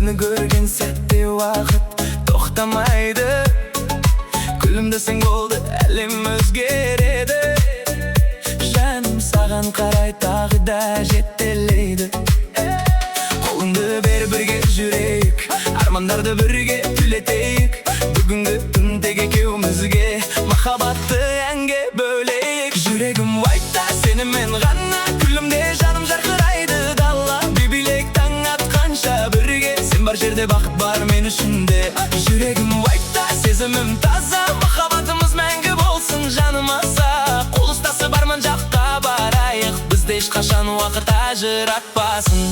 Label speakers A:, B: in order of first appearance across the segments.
A: Seni görgen sette vakit toxtamaydı. Gülümde sen oldu, elim özgeredi. Жаным саған қарай тағы да жетелейді. Қолыңды бер бірге жүрейік, армандарды бірге түлетейік. Бүгінгі түндегі екеумізге махаббатты әнге бөлейік. Жүрегім айтта сенімен ғана, күлімде жаным жарқырайды дала. Бейбілек таң атқанша бірге, сен бар жерде бақыт бар мен үшінде. Жүрегім айтта сезімім таза, махаббатымыз мәңгі болсын жаным аса. Қол ұстасып арман жаққа барайық, бізді ешқашан уақыт ажыратпасын.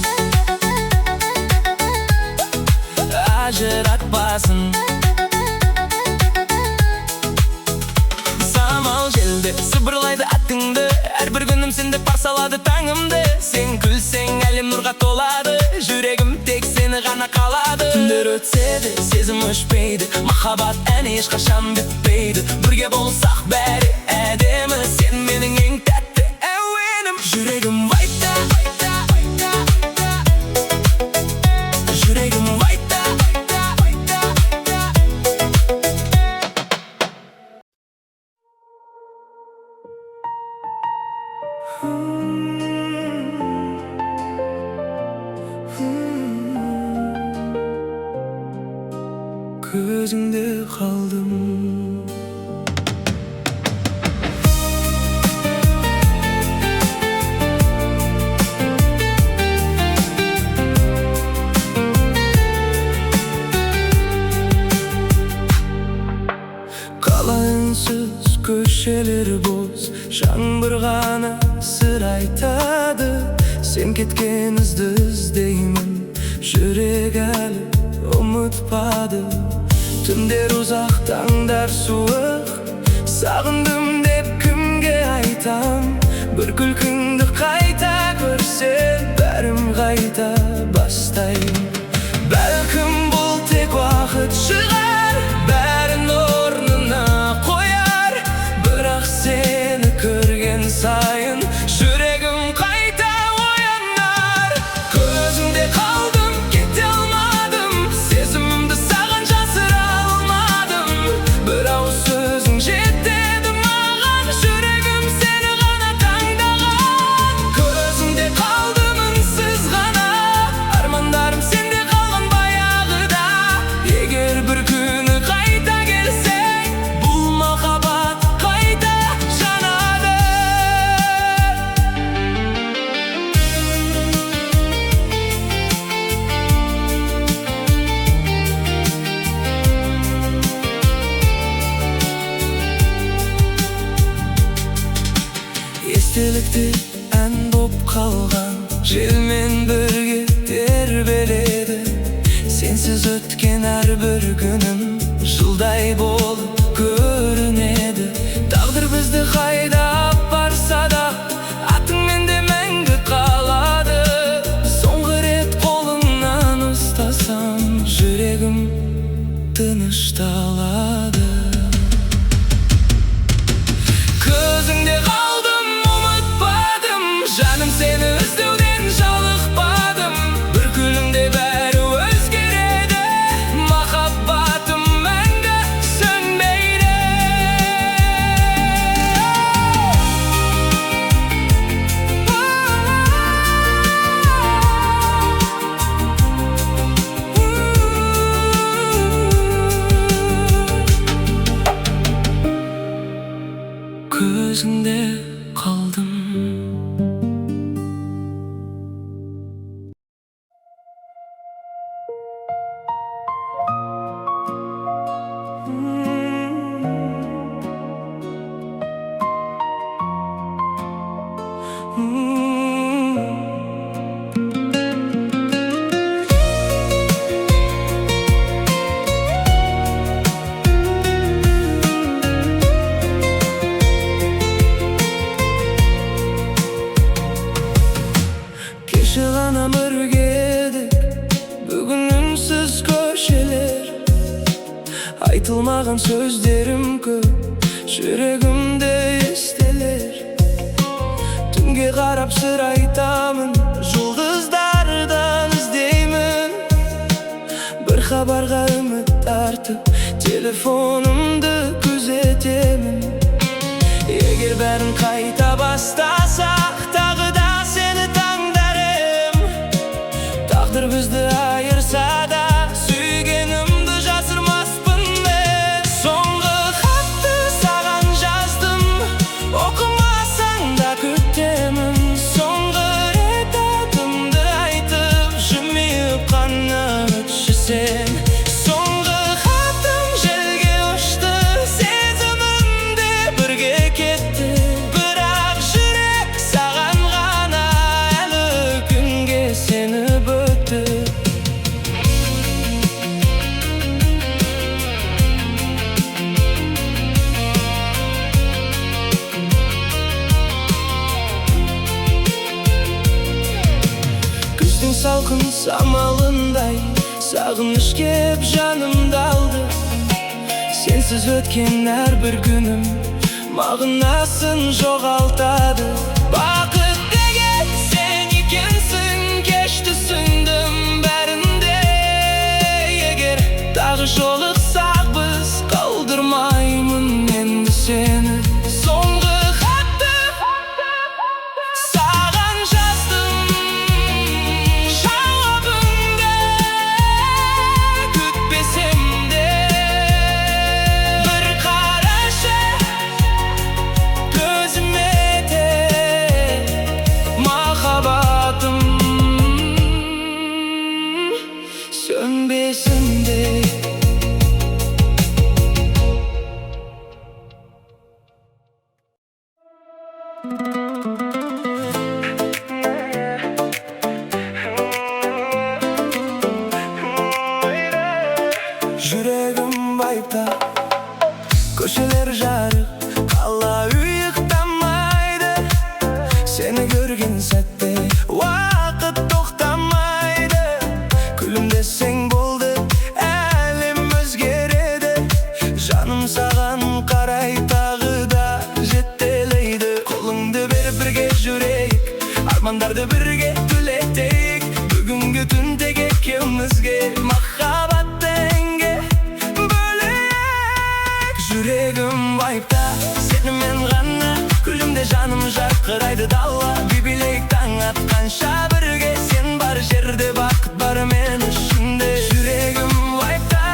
A: Ажыратпасын. Самал желді сыбырлайды атыңды, әрбір күнім сенде парсалады таңымды. Сен күлсең әлем нұрға толады, жүрегім тек сені ғана қалады. Түндер өтсе де сезім өшпейді, махаббат әні ешқашан бітпейді. Бірге болсақ бәрі әдемі, сен менің ең тәтті әуенім. Жүрегім айтта, жүрегім айтта. Көзіңде қалдым. Қалайынсыз көшелер бос, жаңбыр ғана сыр айтады. Сен кеткен ізді іздеймін, жүрек әлі ұмытпады. Түндер ұзақ, таңдар суық, сағындым деп кімге айтам. Бір күлкіңді қайта көрсем, бәрім қайта бастайын. Бәлкім бұл тек уақыт шығар, бәрін орнына қояр. Бірақ сені көрген сайын жүрегім қайта оянар. Көзіңде қалдым, кете алмадым, сезімімді саған жасыра алмадым. Бір ауыз сөзің жетеді маған, жүрегім сені ғана таңдаған. Көзіңде қалдым үнсіз ғана, армандарым сенде қалған баяғыда. Егер бір күні қайта келсең, бұл махаббат қайта жанады. Естелікте ән боп қалған, желмен бірге тербеледі. Сенсіз өткен әрбір күнім жылдай болып көрінеді. Тағдыр бізді қайда апарса да, атыңмен де мәңгі қалады. Соңғы рет қолыңнан ұстасам, жүрегім тынышталады. Көзіңде қалдым, ұмытпадым, жаным сені іздеуден жалықпадым. Бір күлімде бәрі өзгереді, махаббатым мәңгі сөнбейді. Көзіңде қалдым. Кеше ғана бірге едік, бүгін үнсіз көшелер. Айтылмаған сөздерім көп, жүрегімде естелер. Түнге қарап сыр айтамын, жұлдыздардан іздеймін. хабарға үміт артып телефонымды күзетемін. Егер бәрін қайта бастасақ, тағы да сені таңдарым. Тағдыр бізді айырса да, сүйгенімді жасырмаспын мен. Соңғы хатты саған жаздым, оқымасаң да күтемін. Соңғы рет атымды айтып, жымиып қана өтші сен. Соңғы хатым желге ұшты, сезімімде бірге кетті. Бірақ жүрек саған ғана әлі күнге сені бөтті. Күздің салқын самалындай сағыныш кеп жанымды алды. Сенсіз өткен әрбір күнім мағынасын жоғалтады. Бақыт деген сен екенсің, кеш түсіндім бәрінде. Егер тағы жолықсақ біз, қалдырмаймын енді сені. Соңғы хатты саған жаздым, жауабыңды күтпесем де. Бір қарашы көзіме де, махаббатым сөнбесін де. Жүрегім байыпта, көшелер жарық, қала ұйықтамайды. Сені көрген сәтте уақыт тоқтамайды. Күлімдесең болды, әлем өзгереді. Жаным саған қарай тағы да жетелейді. Қолыңды беріп бірге жүрейік, армандарды бірге түлетейік. Бүгінгі түн тек екеумізге, махаббатты әнге бөлейік. Жүрегім байыпта, сенімен ғана, күлімде жаным жарқырайды дала. Би-билейік таң атқанша бірге, сен бар жерде бақыт бар мен ішінде. Жүрегім байыпта,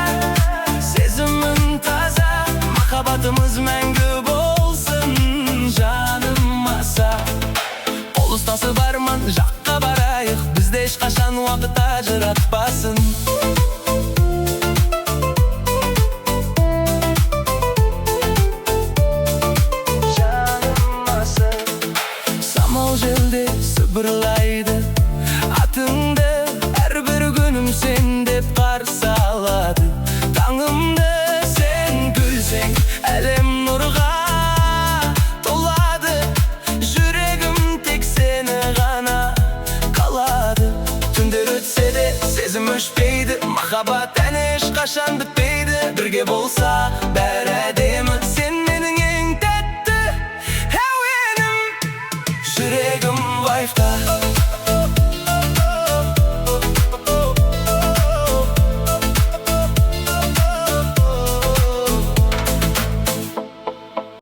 A: сезімім таза, махаббатымыз мәңгі болсын жаным аса. Қол ұстасып арман жаққа барайық, бізде ешқашан уақыт ажыратпасын. Самал желде сыбырлайды атыңды, әрбір күнім сен деп қарсы алады. Таңымды сен күлсең, әлем нұрға толады. Жүрегім тек сені ғана қалады. Түндер өтсе де сезім өшпейді, махаббат әні ешқашан бітпейді. Бірге болса бәрі әдемі.